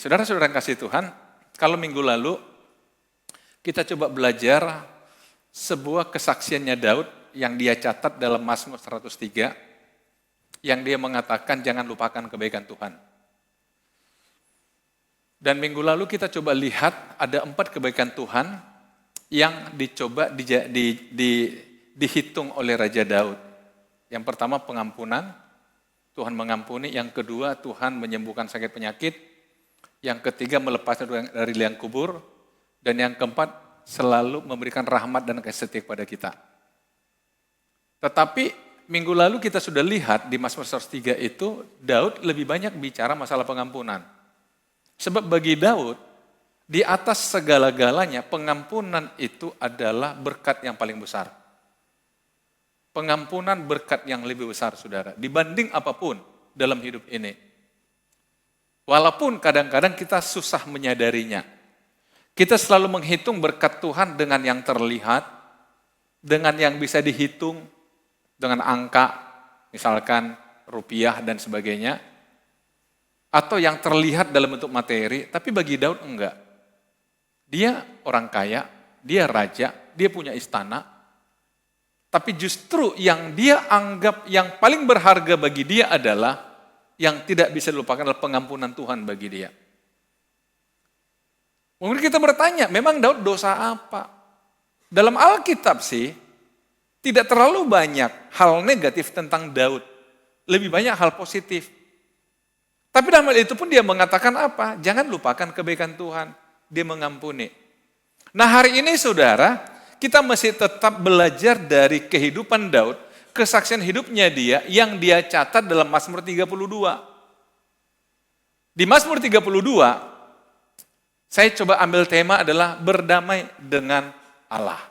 Saudara-saudara yang kasih Tuhan, kalau minggu lalu kita coba belajar sebuah kesaksiannya Daud yang dia catat dalam Mazmur 103, yang dia mengatakan jangan lupakan kebaikan Tuhan. Dan minggu lalu kita coba lihat ada 4 kebaikan Tuhan yang dicoba dihitung oleh Raja Daud. Yang pertama pengampunan, Tuhan mengampuni. Yang kedua Tuhan menyembuhkan sakit penyakit. Yang ketiga melepaskan dari liang kubur. Dan yang keempat selalu memberikan rahmat dan kasih setia kepada kita. Tetapi minggu lalu kita sudah lihat di Mazmur 103 itu Daud lebih banyak bicara masalah pengampunan. Sebab bagi Daud di atas segala-galanya pengampunan itu adalah berkat yang paling besar. Pengampunan berkat yang lebih besar, saudara, dibanding apapun dalam hidup ini. Walaupun kadang-kadang kita susah menyadarinya. Kita selalu menghitung berkat Tuhan dengan yang terlihat, dengan yang bisa dihitung, dengan angka, misalkan rupiah dan sebagainya, atau yang terlihat dalam bentuk materi, tapi bagi Daud enggak. Dia orang kaya, dia raja, dia punya istana, tapi justru yang dia anggap yang paling berharga bagi dia adalah yang tidak bisa dilupakan adalah pengampunan Tuhan bagi dia. Mungkin kita bertanya, memang Daud dosa apa? Dalam Alkitab sih, tidak terlalu banyak hal negatif tentang Daud. Lebih banyak hal positif. Tapi dalam hal itu pun dia mengatakan apa? Jangan lupakan kebaikan Tuhan. Dia mengampuni. Nah hari ini saudara, kita masih tetap belajar dari kehidupan Daud, kesaksian hidupnya dia yang dia catat dalam Mazmur 32. Di Mazmur 32, saya coba ambil tema adalah berdamai dengan Allah.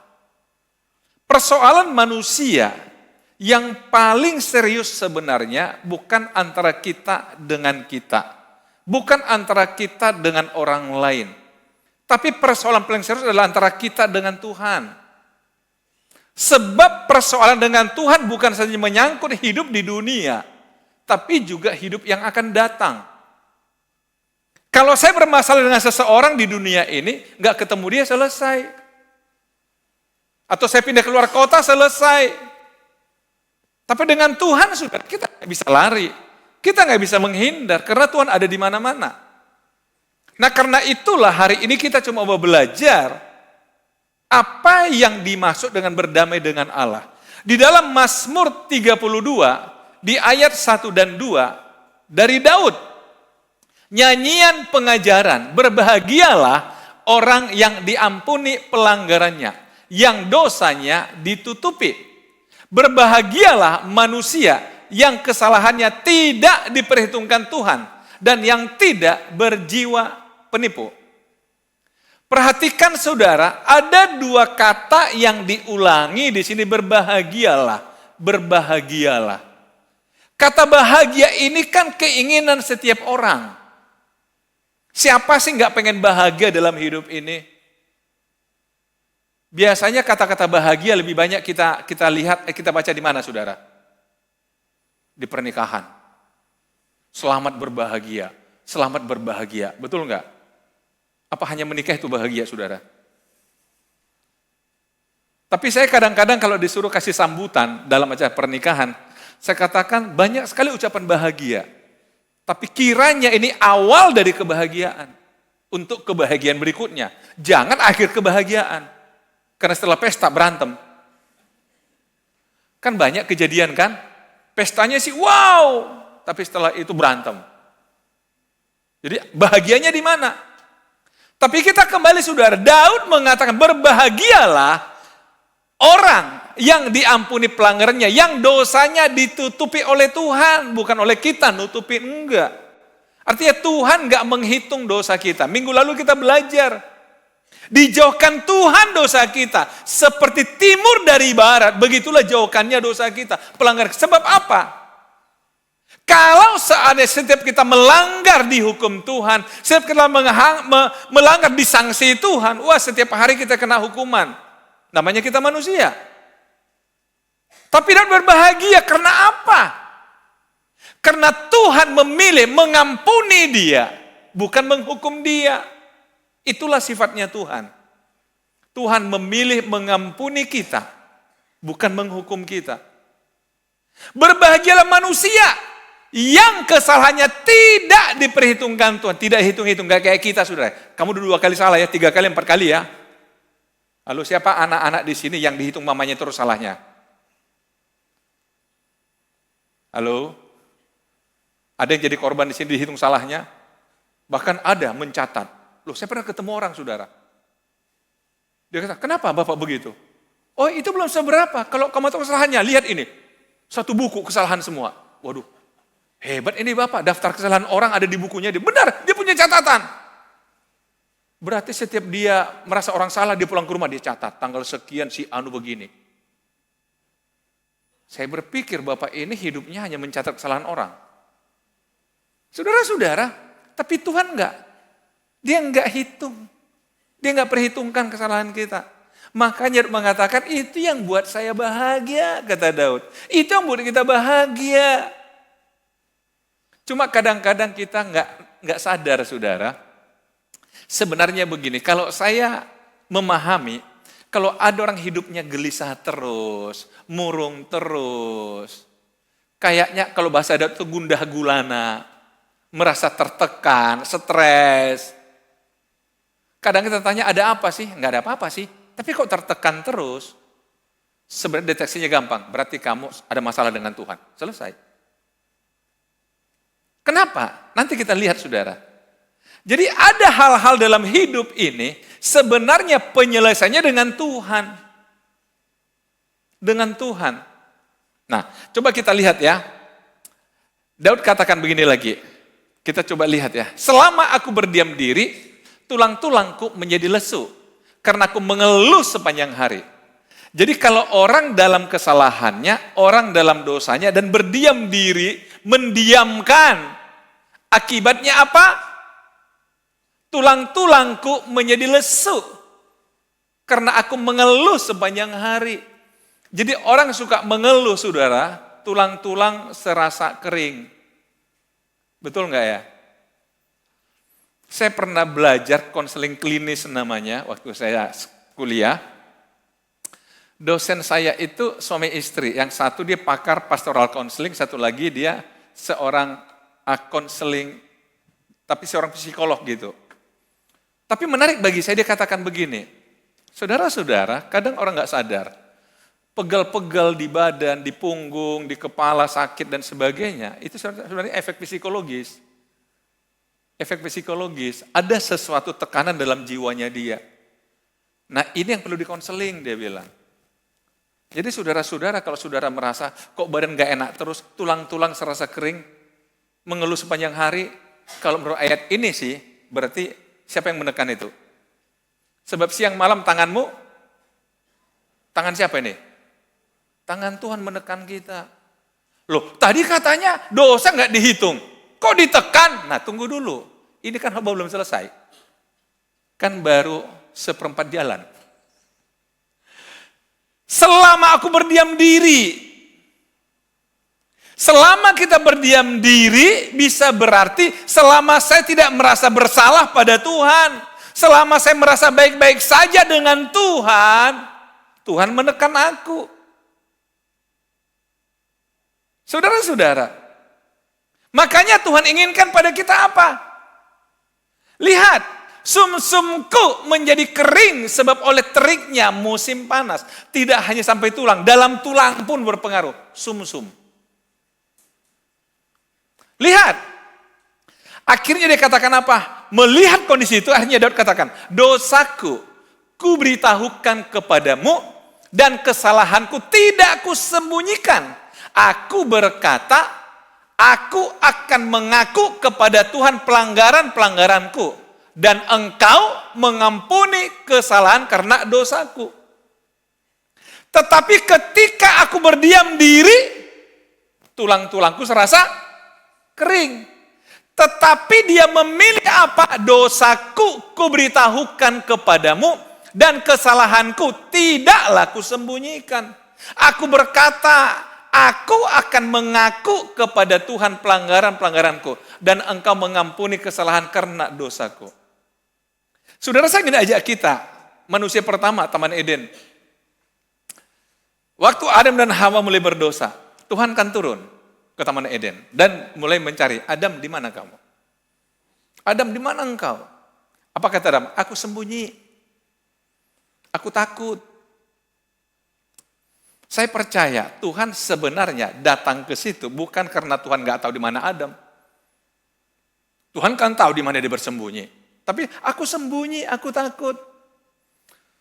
Persoalan manusia yang paling serius sebenarnya bukan antara kita dengan kita. Bukan antara kita dengan orang lain. Tapi persoalan paling serius adalah antara kita dengan Tuhan. Sebab persoalan dengan Tuhan bukan saja menyangkut hidup di dunia, tapi juga hidup yang akan datang. Kalau saya bermasalah dengan seseorang di dunia ini, nggak ketemu dia selesai. Atau saya pindah keluar kota selesai. Tapi dengan Tuhan sudah kita nggak bisa lari, kita nggak bisa menghindar karena Tuhan ada di mana-mana. Nah karena itulah hari ini kita cuma mau belajar apa yang dimaksud dengan berdamai dengan Allah. Di dalam Mazmur 32, di ayat 1 dan 2, dari Daud, nyanyian pengajaran, berbahagialah orang yang diampuni pelanggarannya, yang dosanya ditutupi. Berbahagialah manusia yang kesalahannya tidak diperhitungkan Tuhan, dan yang tidak berjiwa penipu. Perhatikan saudara, ada 2 kata yang diulangi di sini, berbahagialah, berbahagialah. Kata bahagia ini kan keinginan setiap orang. Siapa sih nggak pengen bahagia dalam hidup ini? Biasanya kata-kata bahagia lebih banyak kita lihat, kita baca di mana saudara? Di pernikahan. Selamat berbahagia, selamat berbahagia, betul nggak? Apa hanya menikah itu bahagia, saudara? Tapi saya kadang-kadang kalau disuruh kasih sambutan dalam acara pernikahan, saya katakan banyak sekali ucapan bahagia. Tapi kiranya ini awal dari kebahagiaan. Untuk kebahagiaan berikutnya. Jangan akhir kebahagiaan. Karena setelah pesta berantem. Kan banyak kejadian kan? Pestanya sih wow, tapi setelah itu berantem. Jadi bahagianya di mana? Tapi kita kembali saudara, Daud mengatakan berbahagialah orang yang diampuni pelanggarannya, yang dosanya ditutupi oleh Tuhan, bukan oleh kita nutupin, enggak. Artinya Tuhan enggak menghitung dosa kita. Minggu lalu kita belajar, dijauhkan Tuhan dosa kita, seperti timur dari barat, begitulah jauhkannya dosa kita. Pelanggaran, sebab apa? Kalau seandainya setiap kita melanggar di hukum Tuhan, setiap kita melanggar di sanksi Tuhan, wah setiap hari kita kena hukuman. Namanya kita manusia. Tapi Daud berbahagia karena apa? Karena Tuhan memilih mengampuni dia. bukan menghukum dia. Itulah sifatnya Tuhan. Tuhan memilih mengampuni kita, bukan menghukum kita. Berbahagialah manusia yang kesalahannya tidak diperhitungkan Tuhan. Tidak hitung-hitung, gak kayak kita saudara. Kamu 2 kali salah ya, 3 kali, 4 kali ya. Lalu siapa anak-anak di sini yang dihitung mamanya terus salahnya? Halo? Ada yang jadi korban di sini dihitung salahnya? Bahkan ada mencatat. Loh, saya pernah ketemu orang saudara. Dia kata, kenapa Bapak begitu? Oh, itu belum seberapa. Kalau kamu tahu kesalahannya, lihat ini. 1 buku kesalahan semua. Waduh, hebat ini Bapak. Daftar kesalahan orang ada di bukunya. Benar, dia punya catatan. Berarti setiap dia merasa orang salah, dia pulang ke rumah, dia catat. Tanggal sekian si Anu begini. Saya berpikir Bapak ini hidupnya hanya mencatat kesalahan orang. Saudara-saudara, tapi Tuhan enggak. Dia enggak hitung. Dia enggak perhitungkan kesalahan kita. Makanya mengatakan itu yang buat saya bahagia, kata Daud. Itu yang buat kita bahagia. Cuma kadang-kadang kita enggak sadar saudara. Sebenarnya begini, kalau saya memahami, kalau ada orang hidupnya gelisah terus, murung terus, kayaknya kalau bahasa Daud itu gundah gulana, merasa tertekan, stres. Kadang kita tanya ada apa sih? Enggak ada apa-apa sih. Tapi kok tertekan terus? Sebenarnya deteksinya gampang. Berarti kamu ada masalah dengan Tuhan. Selesai. Kenapa? Nanti kita lihat saudara. Jadi ada hal-hal dalam hidup ini sebenarnya penyelesaiannya dengan Tuhan. Dengan Tuhan. Nah, coba kita lihat ya. Daud katakan begini lagi. Kita coba lihat ya. Selama aku berdiam diri, tulang-tulangku menjadi lesu, karena aku mengeluh sepanjang hari. Jadi kalau orang dalam kesalahannya, orang dalam dosanya, dan berdiam diri, mendiamkan, akibatnya apa? Tulang-tulangku menjadi lesu, karena aku mengeluh sepanjang hari. Jadi orang suka mengeluh saudara, tulang-tulang serasa kering. Betul nggak ya? Saya pernah belajar konseling klinis namanya waktu saya kuliah. Dosen saya itu suami istri. Yang satu dia pakar pastoral counseling, satu lagi dia seorang konseling, tapi seorang psikolog gitu. Tapi menarik bagi saya, dia katakan begini, saudara-saudara, kadang orang nggak sadar, pegal-pegal di badan, di punggung, di kepala sakit dan sebagainya, itu sebenarnya efek psikologis. Efek psikologis, ada sesuatu tekanan dalam jiwanya dia. Nah ini yang perlu dikonseling dia bilang. Jadi saudara-saudara kalau saudara merasa kok badan gak enak terus, tulang-tulang serasa kering, mengeluh sepanjang hari, kalau menurut ayat ini sih, berarti siapa yang menekan itu? Sebab siang malam tanganmu, tangan siapa ini? Tangan Tuhan menekan kita. Loh tadi katanya dosa gak dihitung. Kok ditekan? Nah tunggu dulu, ini kan haba belum selesai. Kan baru 1/4 jalan. Selama aku berdiam diri. Selama kita berdiam diri bisa berarti selama saya tidak merasa bersalah pada Tuhan. Selama saya merasa baik-baik saja dengan Tuhan, Tuhan menekan aku. Saudara-saudara, makanya Tuhan inginkan pada kita apa? Lihat, sumsumku menjadi kering sebab oleh teriknya musim panas. Tidak hanya sampai tulang, dalam tulang pun berpengaruh. Sumsum. Lihat, akhirnya dia katakan apa? Melihat kondisi itu, akhirnya Daud katakan, dosaku ku beritahukan kepadamu dan kesalahanku tidak kusembunyikan. Aku berkata, aku akan mengaku kepada Tuhan pelanggaran-pelanggaranku, dan engkau mengampuni kesalahan karena dosaku. Tetapi ketika aku berdiam diri, tulang-tulangku serasa kering. Tetapi dia memilih apa? Dosaku kuberitahukan kepadamu, dan kesalahanku tidaklah kusembunyikan. Aku berkata, aku akan mengaku kepada Tuhan pelanggaran-pelanggaranku, dan engkau mengampuni kesalahan karena dosaku. Saudara, saya ingin ajak kita, manusia pertama, Taman Eden. Waktu Adam dan Hawa mulai berdosa, Tuhan kan turun ke Taman Eden dan mulai mencari, Adam, di mana kamu? Adam, di mana engkau? Apa kata Adam? Aku sembunyi. Aku takut. Saya percaya Tuhan sebenarnya datang ke situ bukan karena Tuhan nggak tahu di mana Adam. Tuhan kan tahu di mana dia bersembunyi. Tapi aku sembunyi, aku takut.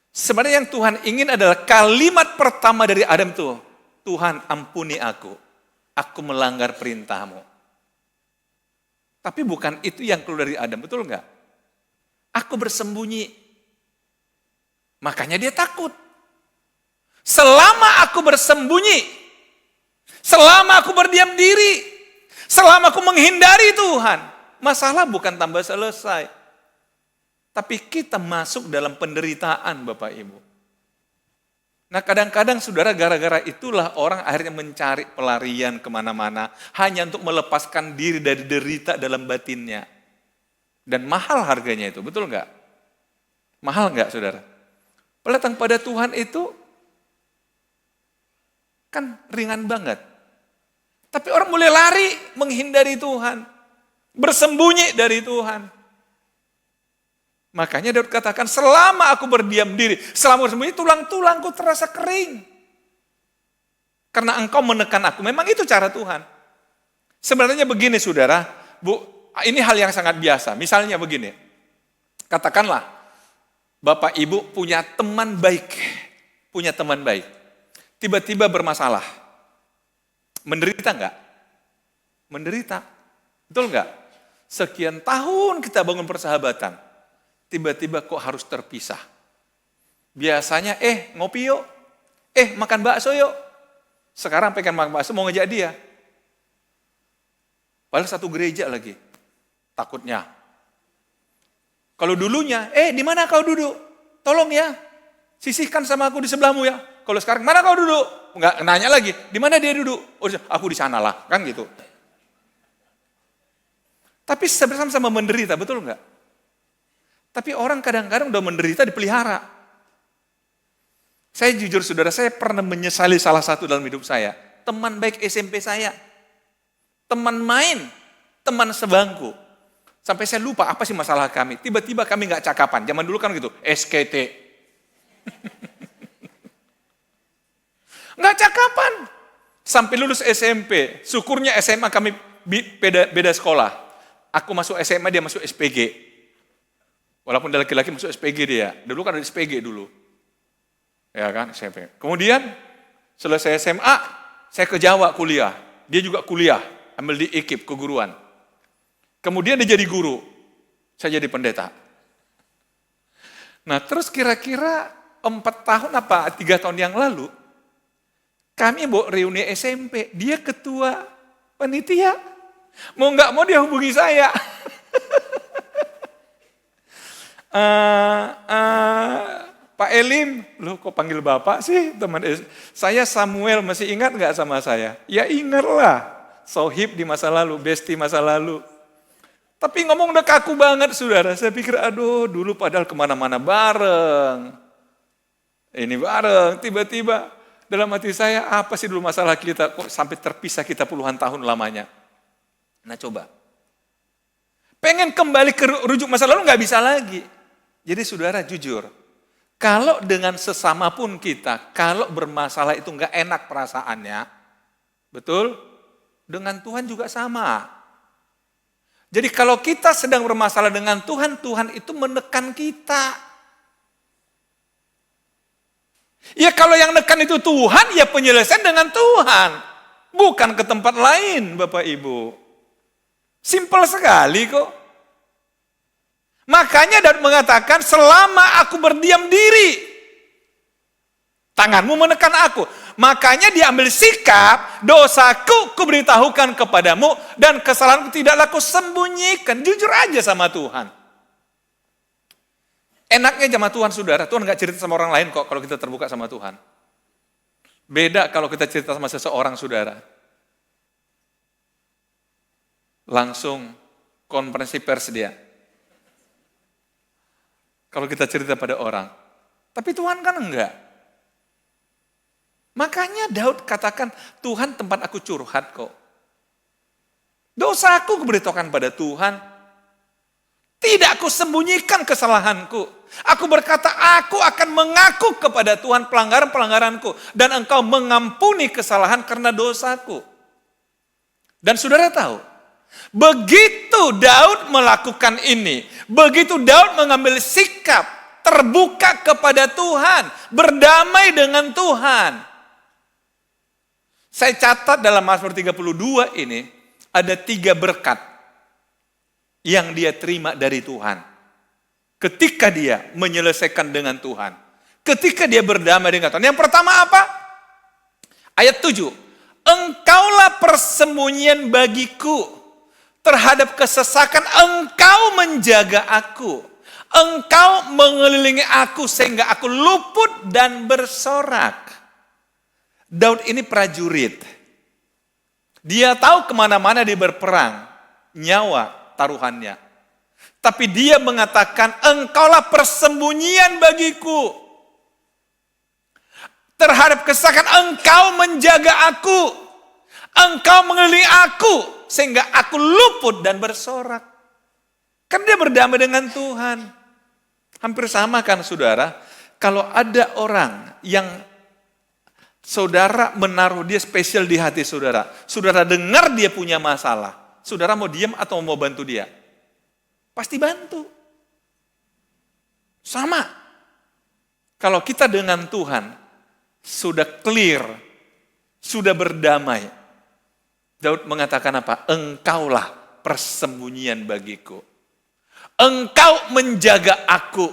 Sebenarnya yang Tuhan ingin adalah kalimat pertama dari Adam tuh. Tuhan, ampuni aku melanggar perintahmu. Tapi bukan itu yang keluar dari Adam, betul nggak? Aku bersembunyi. Makanya dia takut. Selama aku bersembunyi, selama aku berdiam diri, selama aku menghindari Tuhan, masalah bukan tambah selesai. Tapi kita masuk dalam penderitaan, Bapak Ibu. Nah, kadang-kadang saudara, gara-gara itulah orang akhirnya mencari pelarian kemana-mana hanya untuk melepaskan diri dari derita dalam batinnya. Dan mahal harganya itu, betul nggak? Mahal nggak, saudara? Datang pada Tuhan itu kan ringan banget. Tapi orang mulai lari menghindari Tuhan. Bersembunyi dari Tuhan. Makanya Daud katakan, selama aku berdiam diri, selama bersembunyi, tulang-tulangku terasa kering. Karena engkau menekan aku. Memang itu cara Tuhan. Sebenarnya begini saudara, Bu, ini hal yang sangat biasa. Misalnya begini, katakanlah, Bapak Ibu punya teman baik. Punya teman baik. Tiba-tiba bermasalah. Menderita enggak? Menderita. Betul enggak? Sekian tahun kita bangun persahabatan. Tiba-tiba kok harus terpisah. Biasanya, ngopi yuk. Makan bakso yuk. Sekarang pengen makan bakso, mau ngejak dia. Padahal satu gereja lagi. Takutnya. Kalau dulunya, di mana kau duduk? Tolong ya. Sisihkan sama aku di sebelahmu ya. Kalau sekarang, mana kau duduk? Enggak nanya lagi, di mana dia duduk? Oh, aku di sana lah, kan gitu. Tapi sama-sama menderita, betul enggak? Tapi orang kadang-kadang udah menderita dipelihara. Saya jujur saudara, saya pernah menyesali salah satu dalam hidup saya. Teman baik SMP saya. Teman main, teman sebangku. Sampai saya lupa apa sih masalah kami. Tiba-tiba kami enggak cakapan. Zaman dulu kan gitu, SKT. Nggak cakapan. Sampai lulus SMP. Syukurnya SMA kami beda sekolah. Aku masuk SMA, dia masuk SPG. Walaupun dia laki-laki masuk SPG dia. Dulu kan ada SPG dulu. Ya kan, SMP. Kemudian selesai SMA, saya ke Jawa kuliah. Dia juga kuliah, ambil di IKIP, keguruan. Kemudian dia jadi guru. Saya jadi pendeta. Nah terus kira-kira 4 tahun apa 3 tahun yang lalu, kami bawa reuni SMP, dia ketua panitia. Mau nggak mau dia hubungi saya. Pak Elim, loh kok panggil Bapak sih teman? Saya Samuel, masih ingat nggak sama saya? Ya ingatlah, sohib di masa lalu, besti masa lalu. Tapi ngomong udah kaku banget saudara, saya pikir aduh dulu padahal kemana-mana bareng. Ini bareng, tiba-tiba dalam hati saya, apa sih dulu masalah kita, kok sampai terpisah kita puluhan tahun lamanya. Nah coba, pengen kembali ke rujuk masa lalu nggak bisa lagi. Jadi saudara jujur, kalau dengan sesama pun kita, kalau bermasalah itu nggak enak perasaannya, betul? Dengan Tuhan juga sama. Jadi kalau kita sedang bermasalah dengan Tuhan, Tuhan itu menekan kita. Ya kalau yang nekan itu Tuhan, ya penyelesaian dengan Tuhan. Bukan ke tempat lain, Bapak Ibu. Simpel sekali kok. Makanya Daud mengatakan, selama aku berdiam diri, tanganmu menekan aku. Makanya dia ambil sikap, dosaku kuberitahukan kepadamu, dan kesalahanku tidaklah kusembunyikan. Jujur aja sama Tuhan. Enaknya sama Tuhan saudara, Tuhan gak cerita sama orang lain kok kalau kita terbuka sama Tuhan. Beda kalau kita cerita sama seseorang, saudara. Langsung konferensi pers dia. Kalau kita cerita pada orang. Tapi Tuhan kan enggak. Makanya Daud katakan, Tuhan tempat aku curhat kok. Dosaku kuberitahukan pada Tuhan. Tidak aku sembunyikan kesalahanku. Aku berkata, aku akan mengaku kepada Tuhan pelanggaran-pelanggaranku. Dan engkau mengampuni kesalahan karena dosaku. Dan saudara tahu, begitu Daud melakukan ini, begitu Daud mengambil sikap, terbuka kepada Tuhan, berdamai dengan Tuhan. Saya catat dalam Mazmur 32 ini, ada 3 berkat yang dia terima dari Tuhan. Ketika dia menyelesaikan dengan Tuhan. Ketika dia berdamai dengan Tuhan. Yang pertama apa? Ayat 7. Engkaulah persembunyian bagiku. Terhadap kesesakan engkau menjaga aku. Engkau mengelilingi aku sehingga aku luput dan bersorak. Daud ini prajurit. Dia tahu kemana-mana dia berperang. Nyawa taruhannya. Tapi dia mengatakan, engkaulah persembunyian bagiku. Terhadap kesesakan engkau menjaga aku. Engkau mengelilingi aku. Sehingga aku luput dan bersorak. Kan dia berdamai dengan Tuhan. Hampir sama kan saudara. Kalau ada orang yang saudara menaruh dia spesial di hati saudara. Saudara dengar dia punya masalah. Saudara mau diam atau mau bantu dia? Pasti bantu. Sama. Kalau kita dengan Tuhan sudah clear, sudah berdamai. Daud mengatakan apa? Engkaulah persembunyian bagiku. Engkau menjaga aku.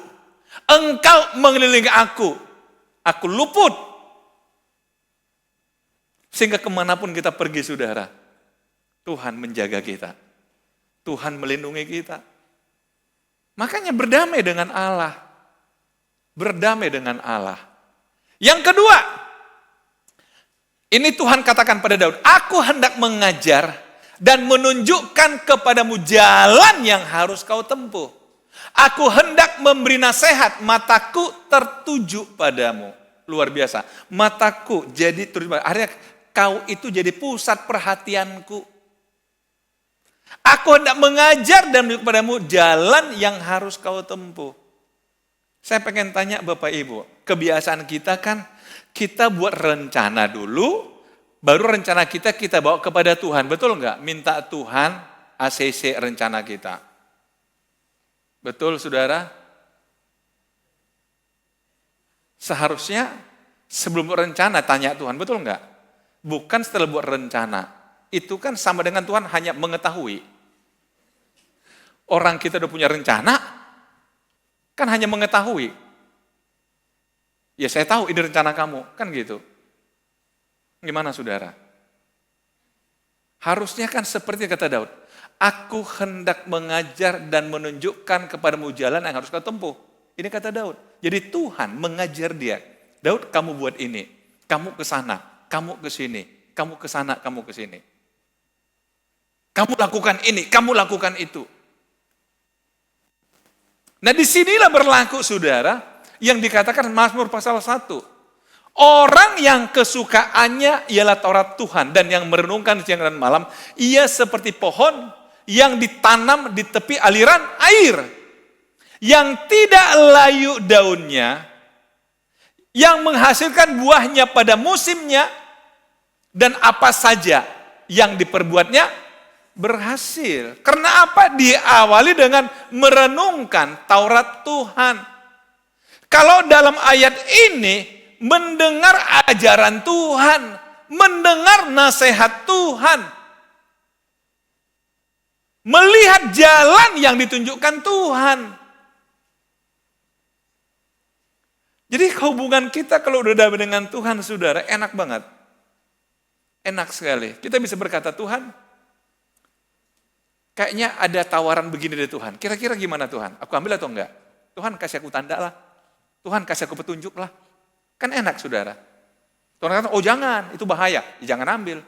Engkau mengelilingi aku. Aku luput. Sehingga kemanapun kita pergi saudara, Tuhan menjaga kita. Tuhan melindungi kita. Makanya berdamai dengan Allah. Berdamai dengan Allah. Yang kedua, ini Tuhan katakan pada Daud, aku hendak mengajar dan menunjukkan kepadamu jalan yang harus kau tempuh. Aku hendak memberi nasihat, mataku tertuju padamu. Luar biasa. Mataku jadi tertuju padamu. Artinya kau itu jadi pusat perhatianku. Aku hendak mengajar dan menunjukkan kepadamu jalan yang harus kau tempuh. Saya pengen tanya Bapak Ibu, kebiasaan kita kan kita buat rencana dulu, baru rencana kita bawa kepada Tuhan. Betul enggak? Minta Tuhan ACC rencana kita. Betul saudara? Seharusnya sebelum rencana tanya Tuhan, betul enggak? Bukan setelah buat rencana. Itu kan sama dengan Tuhan hanya mengetahui. Orang kita udah punya rencana, kan hanya mengetahui. Ya saya tahu ini rencana kamu, kan gitu. Gimana saudara? Harusnya kan seperti kata Daud, aku hendak mengajar dan menunjukkan kepadamu jalan yang harus kau tempuh. Ini kata Daud. Jadi Tuhan mengajar dia. Daud kamu buat ini, kamu ke sana, kamu ke sini, kamu ke sana, kamu ke sini. Kamu lakukan ini, kamu lakukan itu. Nah disinilah berlaku saudara, yang dikatakan Mazmur pasal 1. Orang yang kesukaannya ialah Taurat Tuhan dan yang merenungkan siang dan malam, ia seperti pohon yang ditanam di tepi aliran air. Yang tidak layu daunnya, yang menghasilkan buahnya pada musimnya, dan apa saja yang diperbuatnya berhasil. Karena apa? Diawali dengan merenungkan Taurat Tuhan. Kalau dalam ayat ini, mendengar ajaran Tuhan, mendengar nasihat Tuhan, melihat jalan yang ditunjukkan Tuhan. Jadi hubungan kita kalau udah damai dengan Tuhan, saudara, enak banget. Enak sekali. Kita bisa berkata, Tuhan, kayaknya ada tawaran begini dari Tuhan. Kira-kira gimana Tuhan? Aku ambil atau enggak? Tuhan kasih aku tanda lah. Tuhan kasih aku petunjuk lah. Kan enak saudara. Tuhan kata, oh jangan, itu bahaya. Ya, jangan ambil.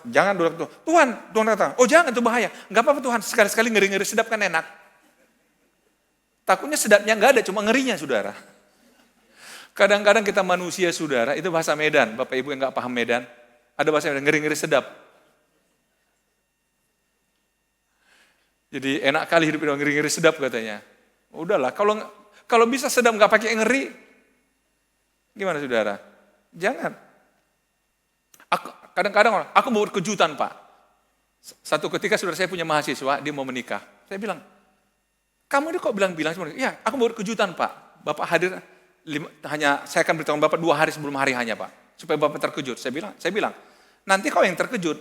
Jangan dulu. Tuhan kata, oh jangan, itu bahaya. Enggak apa-apa Tuhan, sekali-sekali ngeri-ngeri sedap kan enak. Takutnya sedapnya enggak ada, cuma ngerinya saudara. Kadang-kadang kita manusia saudara, itu bahasa Medan. Bapak Ibu yang enggak paham Medan, ada bahasa Medan, ngeri-ngeri sedap. Jadi enak kali hidup itu ngeri-ngeri sedap katanya. Udahlah, kalau bisa sedap enggak pakai ngeri, gimana saudara? Jangan. Kadang-kadang aku mau kejutan Pak. Satu ketika saudara saya punya mahasiswa, dia mau menikah. Saya bilang, kamu ini kok bilang-bilang? Ya, aku mau kejutan Pak. Bapak hadir, saya akan beritahu Bapak 2 hari sebelum hari hanya Pak. Supaya Bapak terkejut. Saya bilang, nanti kau yang terkejut.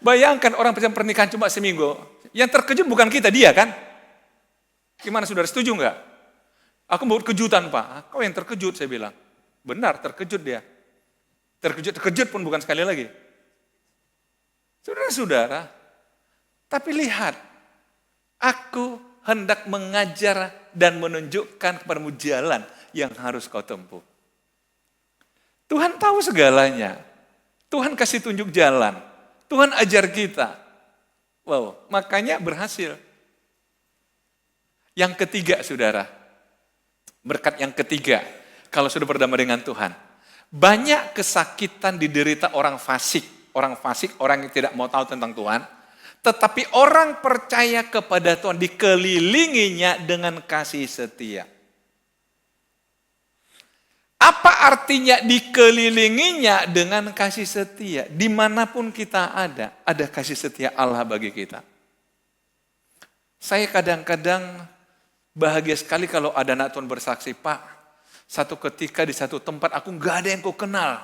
Bayangkan orang pernikahan cuma seminggu. Yang terkejut bukan kita, dia kan? Gimana saudara, setuju enggak? Aku mau kejutan Pak. Kau yang terkejut, saya bilang. Benar, terkejut dia. Terkejut pun bukan sekali lagi. Saudara-saudara, tapi lihat, aku hendak mengajar dan menunjukkan kepadamu jalan yang harus kau tempuh. Tuhan tahu segalanya. Tuhan kasih tunjuk jalan. Tuhan ajar kita. Wow, makanya berhasil. Yang ketiga, saudara. Berkat yang ketiga, kalau sudah berdamai dengan Tuhan. Banyak kesakitan diderita orang fasik. Orang fasik, orang yang tidak mau tahu tentang Tuhan. Tetapi orang percaya kepada Tuhan dikelilinginya dengan kasih setia. Apa artinya dikelilinginya dengan kasih setia? Dimanapun kita ada kasih setia Allah bagi kita. Saya kadang-kadang bahagia sekali kalau ada anak Tuhan bersaksi, Pak, satu ketika di satu tempat aku gak ada yang kau kenal.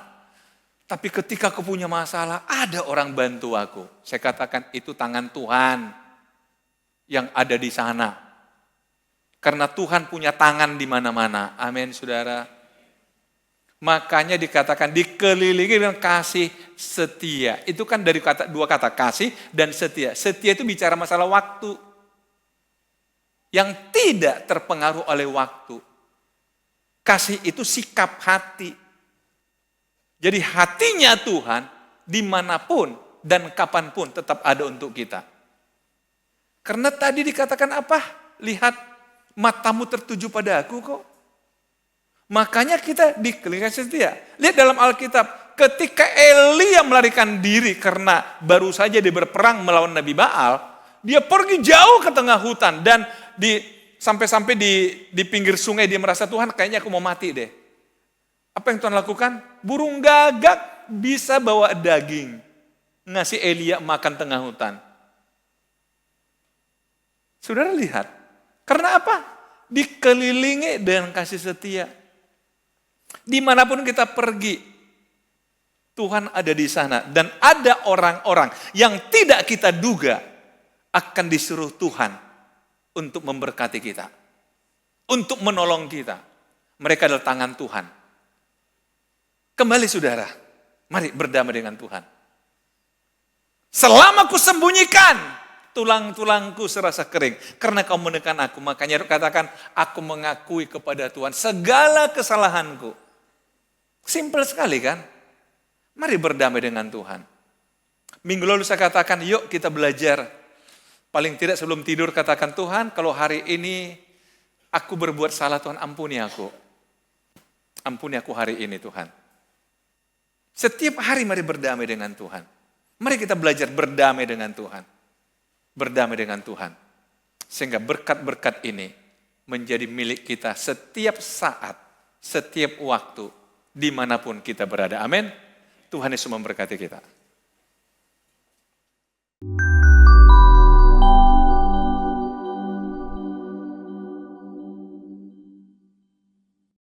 Tapi ketika aku punya masalah, ada orang bantu aku. Saya katakan itu tangan Tuhan yang ada di sana. Karena Tuhan punya tangan di mana-mana. Amin, saudara. Makanya dikatakan dikelilingi dengan kasih setia. Itu kan dari dua kata, kasih dan setia. Setia itu bicara masalah waktu. Yang tidak terpengaruh oleh waktu. Kasih itu sikap hati. Jadi hatinya Tuhan dimanapun dan kapanpun tetap ada untuk kita. Karena tadi dikatakan apa? Lihat matamu tertuju pada aku kok. Makanya kita dikelilingi setia. Lihat dalam Alkitab, ketika Elia melarikan diri karena baru saja dia berperang melawan Nabi Baal, dia pergi jauh ke tengah hutan dan sampai-sampai di pinggir sungai dia merasa, Tuhan kayaknya aku mau mati deh. Apa yang Tuhan lakukan? Burung gagak bisa bawa daging. Ngasih Elia makan tengah hutan. Saudara lihat. Karena apa? Dikelilingi dengan kasih setia. Dimanapun kita pergi, Tuhan ada di sana. Dan ada orang-orang yang tidak kita duga akan disuruh Tuhan untuk memberkati kita. Untuk menolong kita. Mereka adalah tangan Tuhan. Kembali saudara, mari berdamai dengan Tuhan. Selama ku sembunyikan, tulang-tulangku serasa kering. Karena kau menekan aku, makanya katakan, aku mengakui kepada Tuhan segala kesalahanku. Simpel sekali kan? Mari berdamai dengan Tuhan. Minggu lalu saya katakan, yuk kita belajar. Paling tidak sebelum tidur katakan, Tuhan kalau hari ini aku berbuat salah, Tuhan ampuni aku. Ampuni aku hari ini Tuhan. Setiap hari mari berdamai dengan Tuhan. Mari kita belajar berdamai dengan Tuhan. Berdamai dengan Tuhan. Sehingga berkat-berkat ini menjadi milik kita setiap saat, setiap waktu, dimanapun kita berada. Amin. Tuhan Yesus memberkati kita.